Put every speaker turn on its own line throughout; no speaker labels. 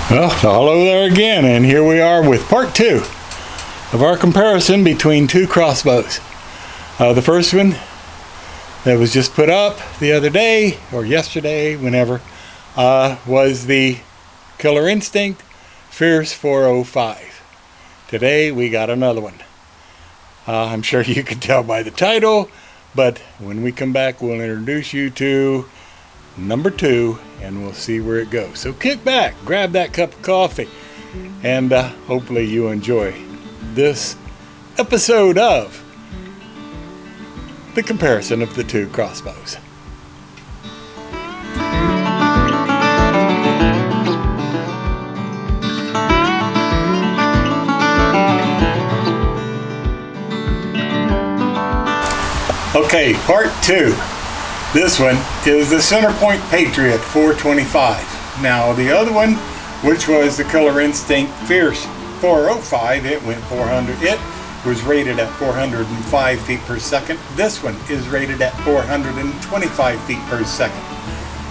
Well, hello there again, and here we are with part 2 of our comparison between two crossbows. The first one that was just put up the other day, or yesterday, whenever, was the Killer Instinct Fierce 405. Today we got another one. I'm sure you can tell by the title, but when we come back we'll introduce you to number 2 and we'll see where it goes. So kick back, grab that cup of coffee, and hopefully you enjoy this episode of the comparison of the two crossbows. Okay, part 2. This one is the CenterPoint Patriot 425. Now the other one, which was the Killer Instinct Fierce 405, it went 400. It was rated at 405 feet per second. This one is rated at 425 feet per second.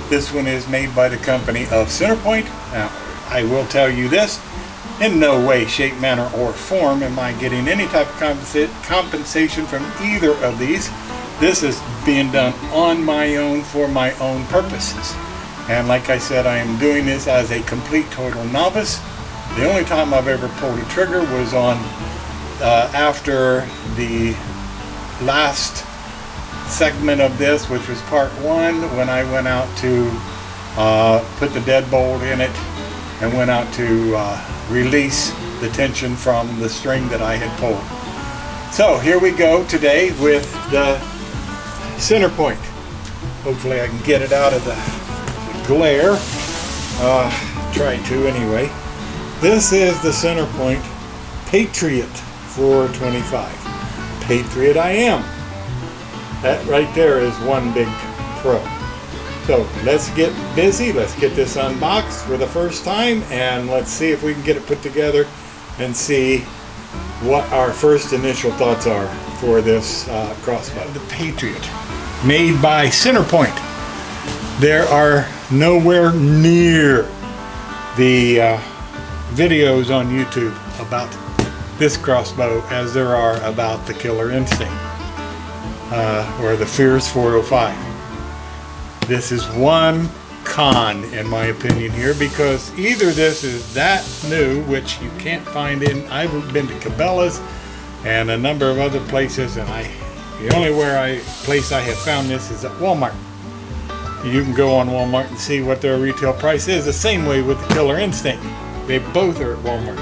This one is made by the company of CenterPoint. Now, I will tell you this, in no way, shape, manner, or form am I getting any type of compensation from either of these. This is being done on my own for my own purposes. And like I said, I am doing this as a complete total novice. The only time I've ever pulled a trigger was on after the last segment of this, which was part 1, when I went out to put the deadbolt in it and went out to release the tension from the string that I had pulled. So here we go today with the CenterPoint. Hopefully I can get it out of the glare. Try to anyway. This is the CenterPoint Patriot 425. Patriot I am. That right there is one big pro. So let's get busy. Let's get this unboxed for the first time, and let's see if we can get it put together and see what our first initial thoughts are for this crossbow. The Patriot, made by CenterPoint. There are nowhere near the videos on YouTube about this crossbow as there are about the Killer Instinct or the Fierce 405. This is one con in my opinion here, because either this is that new, which you can't find in, I've been to Cabela's and a number of other places, and the only place I have found this is at Walmart. You can go on Walmart and see what their retail price is. The same way with the Killer Instinct. They both are at Walmart,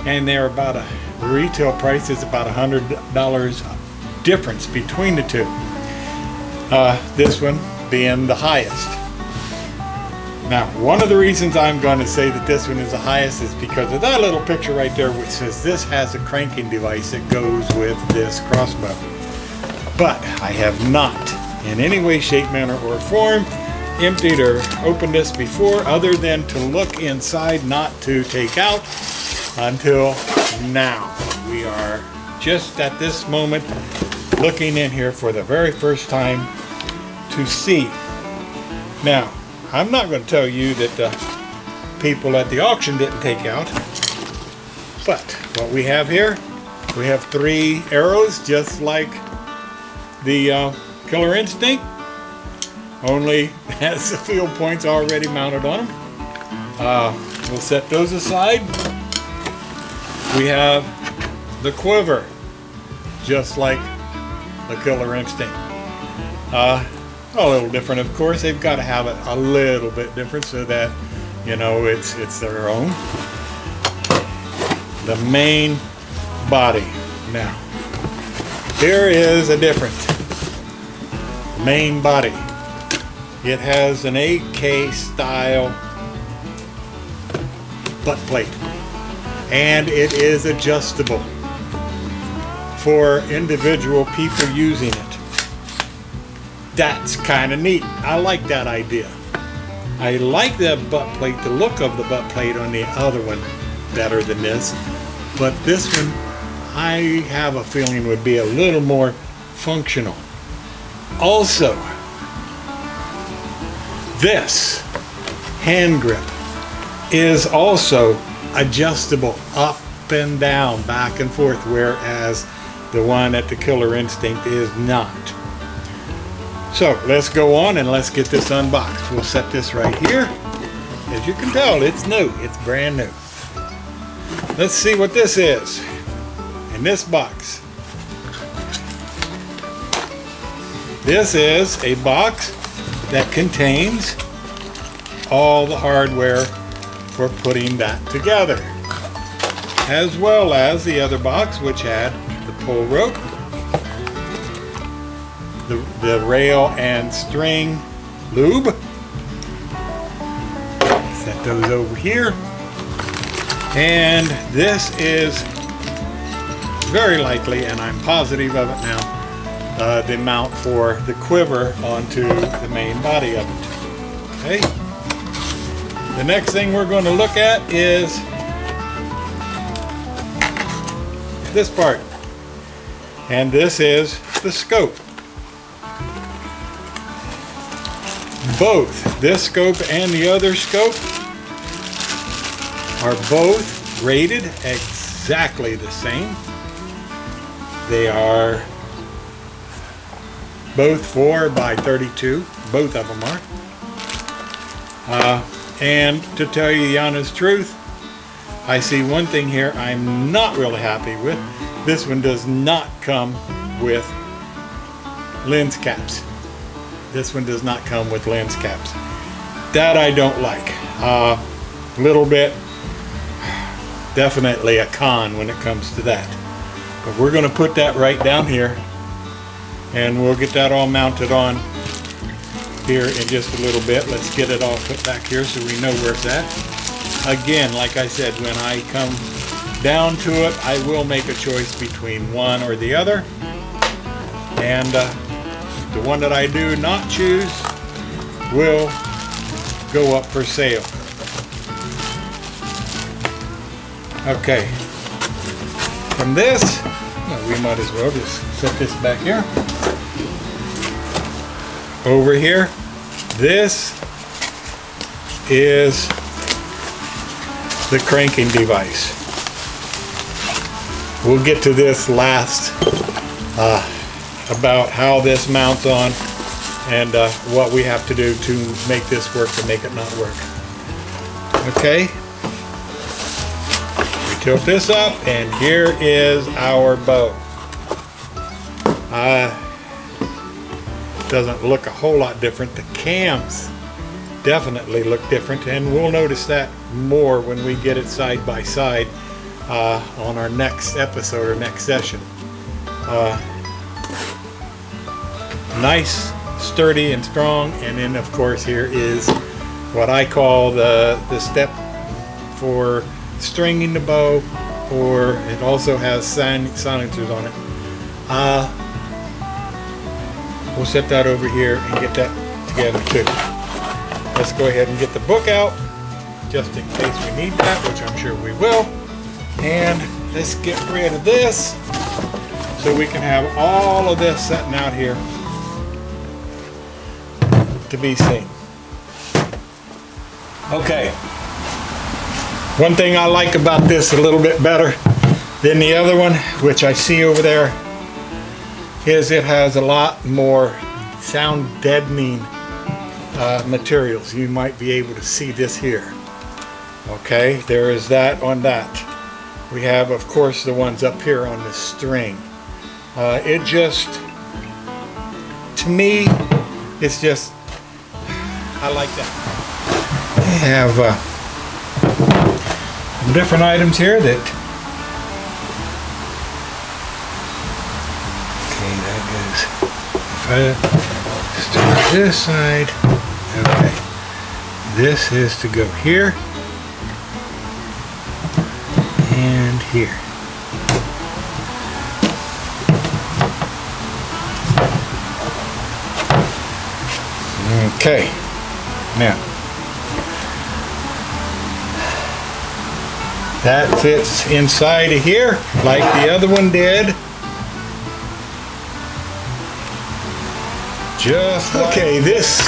and they're about the retail price is about $100 difference between the two. This one being the highest. Now, one of the reasons I'm going to say that this one is the highest is because of that little picture right there, which says this has a cranking device that goes with this crossbow. But I have not, in any way, shape, manner, or form, emptied or opened this before, other than to look inside, not to take out, until now. We are just at this moment looking in here for the very first time to see. Now, I'm not going to tell you that the people at the auction didn't take out, but what we have here, we have 3 arrows just like the Killer Instinct, only has the field points already mounted on them. We'll set those aside. We have the Quiver, just like the Killer Instinct. A little different, of course. They've got to have it a little bit different so that, you know, it's their own. The main body. Now, here is a difference. Main body. It has an AK style butt plate, and it is adjustable for individual people using it. That's kind of neat. I like that idea. I like that butt plate, the look of the butt plate on the other one better than this, but this one I have a feeling would be a little more functional. Also, this hand grip is also adjustable up and down, back and forth, whereas the one at the Killer Instinct is not. So let's go on and let's get this unboxed. We'll set this right here. As you can tell, it's new. It's brand new. Let's see what this is in this box. This is a box that contains all the hardware for putting that together, as well as the other box, which had the pull rope, the rail and string lube. Set those over here. And this is very likely, and I'm positive of it now, the mount for the Quiver onto the main body of it. Okay. The next thing we're going to look at is this part. And this is the scope. Both this scope and the other scope are both rated exactly the same. They are both 4 by 32. Both of them are. And to tell you the honest truth, I see one thing here I'm not really happy with. This one does not come with lens caps. This one does not come with lens caps. That I don't like. Little bit, definitely a con when it comes to that. But we're going to put that right down here, and we'll get that all mounted on here in just a little bit. Let's get it all put back here so we know where it's at. Again, like I said, when I come down to it, I will make a choice between one or the other. And the one that I do not choose will go up for sale. Okay. From this, well, we might as well just set this back here. Over here, this is the cranking device. We'll get to this last, about how this mounts on and what we have to do to make this work or make it not work. Okay, we tilt this up, and here is our bow. Doesn't look a whole lot different. The cams definitely look different, and we'll notice that more when we get it side by side on our next episode or next session. Nice, sturdy and strong. And then of course here is what I call the step for stringing the bow, or it also has silencers on it. We'll set that over here and get that together too. Let's go ahead and get the book out just in case we need that, which I'm sure we will. And let's get rid of this so we can have all of this sitting out here to be seen. Okay. One thing I like about this a little bit better than the other one, which I see over there, is it has a lot more sound deadening materials. You might be able to see this here. Okay, there is that on that. We have, of course, the ones up here on the string. It just, to me, it's just, I like that. We have different items here that, if I start this side, okay, this is to go here and here. Okay, now that fits inside of here like the other one did. Just like okay, this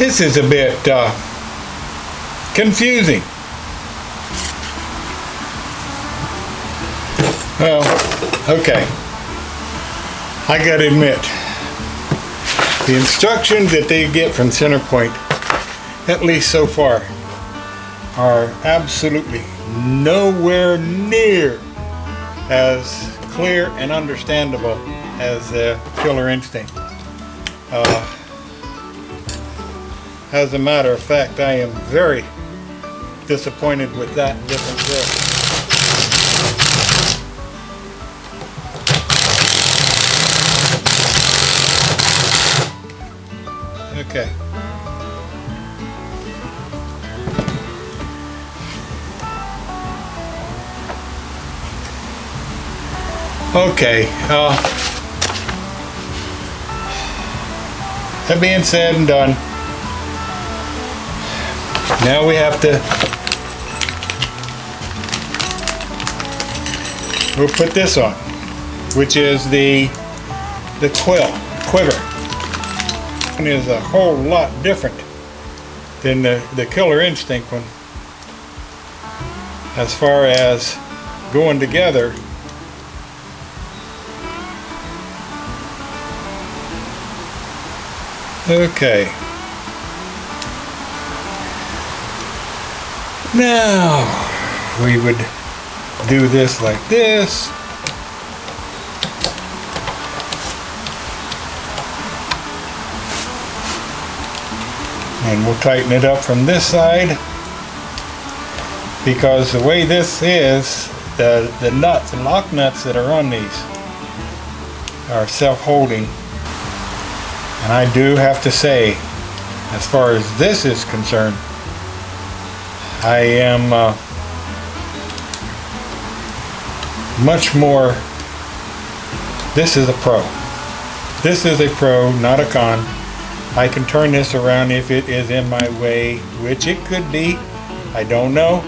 This is a bit confusing. Well, okay. I gotta admit, the instructions that they get from CenterPoint, at least so far, are absolutely nowhere near as clear and understandable as Killer Instinct. As a matter of fact, I am very disappointed with that difference there. Okay. Okay. That being said and done, now we have to, we'll put this on, which is the Quiver. It is a whole lot different than the Killer Instinct one as far as going together. Okay. Now we would do this like this. And we'll tighten it up from this side, because the way this is, the nuts, the lock nuts that are on these are self-holding. And I do have to say, as far as this is concerned, I am much more, this is a pro. This is a pro, not a con. I can turn this around if it is in my way, which it could be. I don't know.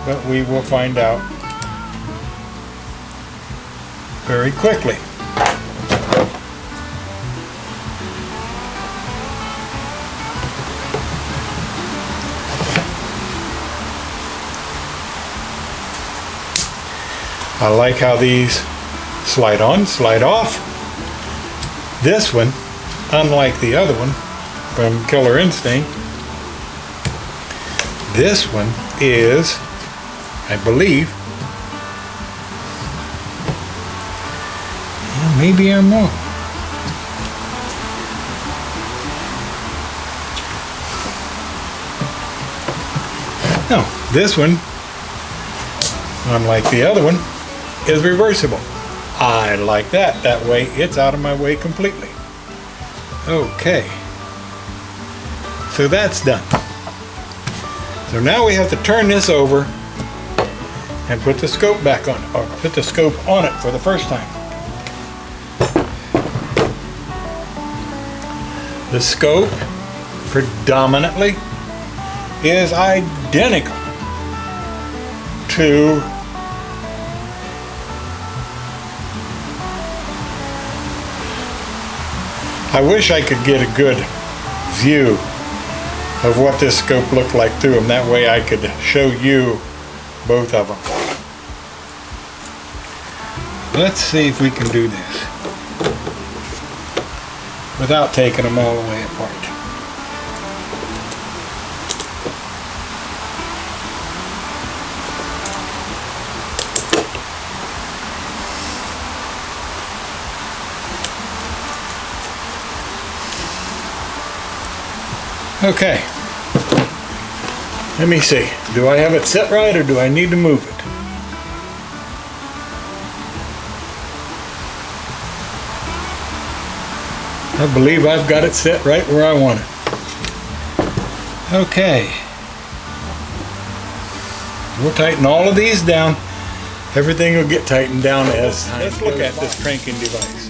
But we will find out very quickly. I like how these slide on, slide off. This one, unlike the other one from Killer Instinct, this one is, I believe, maybe I'm wrong. No, this one, unlike the other one, is reversible. I like that. That way it's out of my way completely. Okay. So that's done. So now we have to turn this over and put the scope back on, or put the scope on it for the first time. The scope predominantly is identical to I wish I could get a good view of what this scope looked like through them. That way I could show you both of them. Let's see if we can do this without taking them all the way apart. Okay, let me see. Do I have it set right, or do I need to move it? I believe I've got it set right where I want it. Okay. We'll tighten all of these down. Everything will get tightened down as time goes by. Let's look at this cranking device.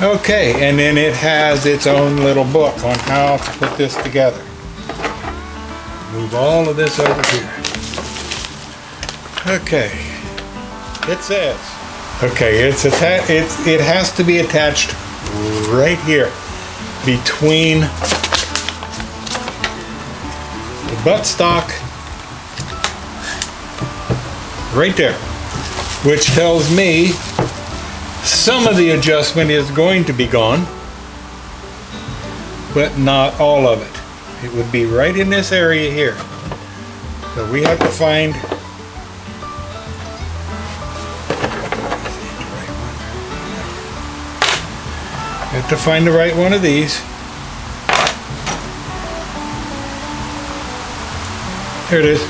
Okay, and then it has its own little book on how to put this together. Move all of this over here. Okay, it says, okay, it has to be attached right here between the buttstock, right there, which tells me some of the adjustment is going to be gone, but not all of it. It would be right in this area here. So we have to find the right one of these. Here it is.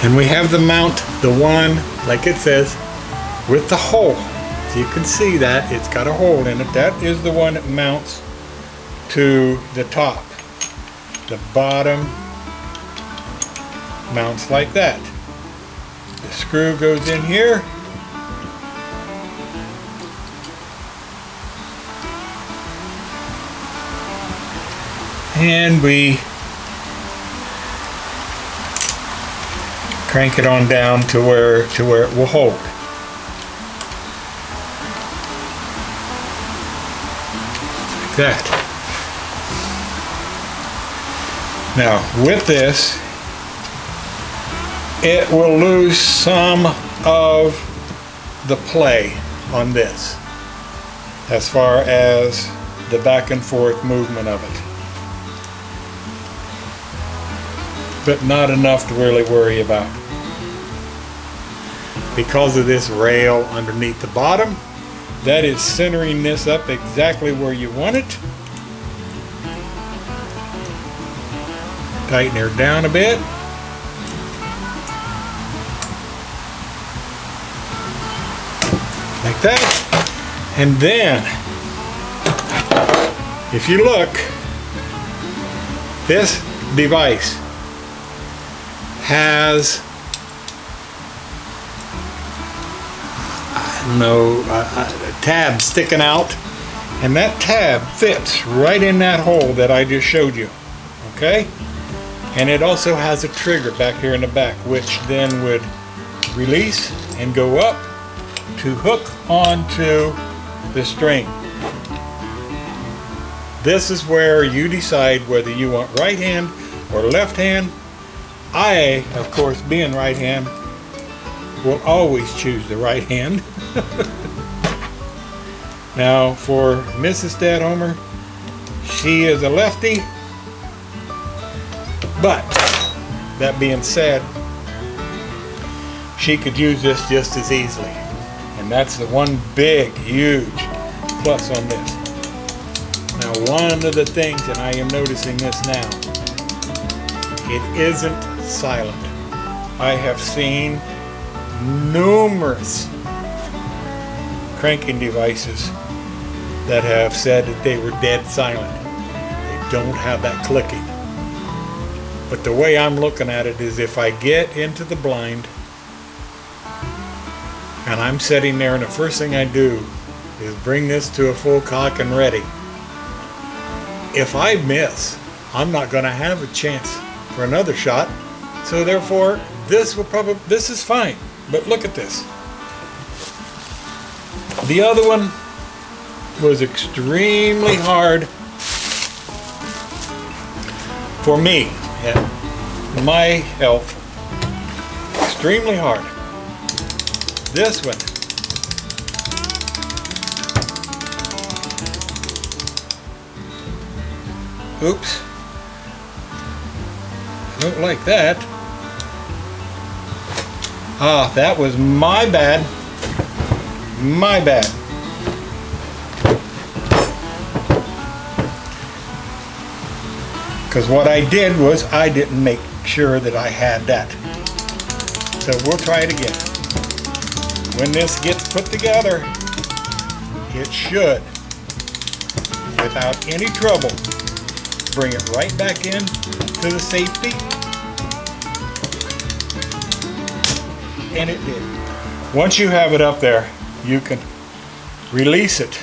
And we have the mount, the one, like it says, with the hole. So you can see that it's got a hole in it. That is the one that mounts to the top. The bottom mounts like that. The screw goes in here. And we crank it on down to where it will hold. Like that. Now with this, it will lose some of the play on this as far as the back and forth movement of it. But not enough to really worry about. Because of this rail underneath the bottom, that is centering this up exactly where you want it. Tighten her down a bit. Like that. And then, if you look, this device has a tab sticking out, and that tab fits right in that hole that I just showed you. Okay, and it also has a trigger back here in the back, which then would release and go up to hook onto the string. This is where you decide whether you want right hand or left hand. I, of course, being right hand, will always choose the right hand. Now for Mrs. Stadhomer, she is a lefty, but that being said, she could use this just as easily, and that's the one big, huge plus on this. Now one of the things, and I am noticing this now, it isn't silent. I have seen numerous cranking devices that have said that they were dead silent. They don't have that clicking. But the way I'm looking at it is, if I get into the blind and I'm sitting there and the first thing I do is bring this to a full cock and ready, if I miss, I'm not going to have a chance for another shot. So therefore, this is fine. But look at this. The other one was extremely hard for me, at my health. Extremely hard. This one, oops, don't like that. Ah, that was my bad. My bad. Because what I did was I didn't make sure that I had that. So we'll try it again. When this gets put together, it should, without any trouble, bring it right back in to the safety. And it did. Once you have it up there, you can release it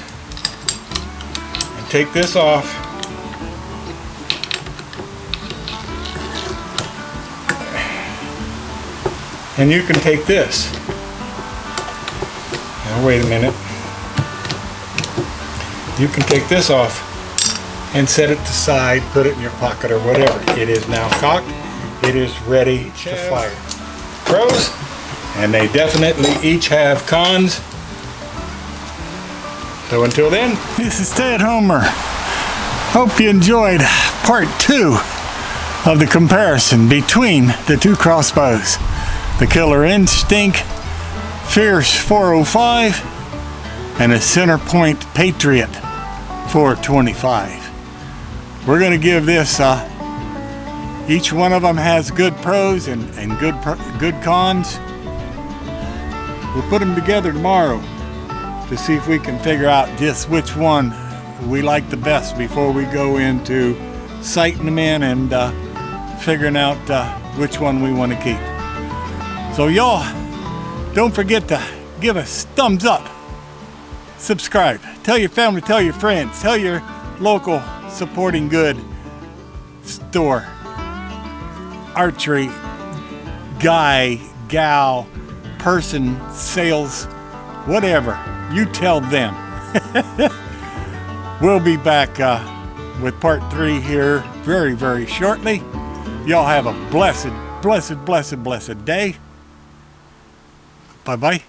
and take this off. And you can take this. Now wait a minute. You can take this off and set it to side, put it in your pocket or whatever. It is now cocked. It is ready to fire. Pros, and they definitely each have cons. So until then, this is Stay at Homer. Hope you enjoyed part 2 of the comparison between the two crossbows. The Killer Instinct Fierce 405 and a CenterPoint Patriot 425. We're going to give this, each one of them has good pros and good cons. We'll put them together tomorrow to see if we can figure out just which one we like the best before we go into sighting them in and figuring out which one we want to keep. So y'all, don't forget to give us thumbs up, subscribe, tell your family, tell your friends, tell your local supporting good store, archery guy, gal, person, sales, whatever. You tell them. We'll be back with part 3 here very, very shortly. Y'all have a blessed, blessed, blessed, blessed day. Bye-bye.